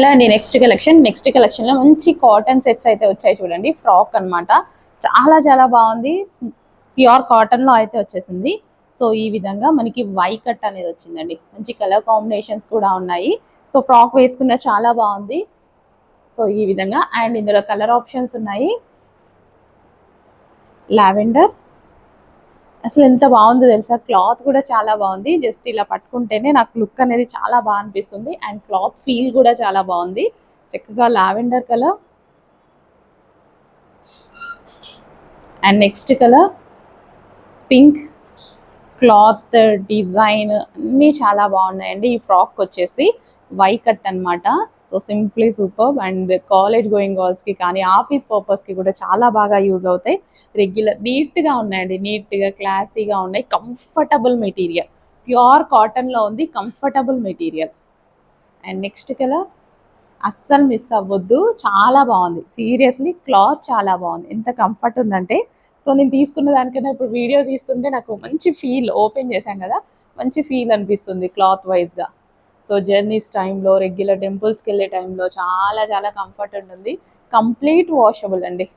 Hello అండి, next కలెక్షన్లో మంచి కాటన్ సెట్స్ అయితే వచ్చాయి చూడండి. ఫ్రాక్ అన్నమాట. చాలా చాలా బాగుంది. ప్యూర్ కాటన్లో అయితే వచ్చేసింది. సో ఈ విధంగా మనకి వై కట్ అనేది వచ్చిందండి. మంచి కలర్ కాంబినేషన్స్ కూడా ఉన్నాయి. సో ఫ్రాక్ వేసుకున్న చాలా బాగుంది. సో ఈ విధంగా అండ్ ఇందులో కలర్ ఆప్షన్స్ ఉన్నాయి. లావెండర్, అసలు ఎంత బాగుందో తెలుసా. క్లాత్ కూడా చాలా బాగుంది. జస్ట్ ఇలా పట్టుకుంటేనే నాకు లుక్ అనేది చాలా బాగా అనిపిస్తుంది. అండ్ క్లాత్ ఫీల్ కూడా చాలా బాగుంది. చక్కగా lavender colour and next colour pink. Cloth design అన్నీ చాలా బాగున్నాయండి. ఈ ఫ్రాక్ వచ్చేసి వై కట్ అనమాట. So simply super. And college going గర్ల్స్కి కానీ ఆఫీస్ పర్పస్కి కూడా చాలా బాగా యూజ్ అవుతాయి. రెగ్యులర్ నీట్గా ఉన్నాయండి. నీట్గా క్లాసీగా ఉన్నాయి. కంఫర్టబుల్ మెటీరియల్, ప్యూర్ కాటన్లో ఉంది. Comfortable material. And next colour అస్సలు మిస్ అవ్వద్దు. చాలా బాగుంది. సీరియస్లీ క్లాత్ చాలా బాగుంది. ఎంత కంఫర్ట్ ఉందంటే, సో నేను తీసుకున్న దానికన్నా ఇప్పుడు వీడియో తీస్తుంటే నాకు మంచి ఫీల్, ఓపెన్ చేశాను కదా, మంచి ఫీల్ అనిపిస్తుంది క్లాత్ వైజ్గా. సో జర్నీస్ టైంలో, రెగ్యులర్ టెంపుల్స్కి వెళ్ళే టైంలో చాలా చాలా కంఫర్ట్ ఉంటుంది. కంప్లీట్ వాషబుల్ అండి.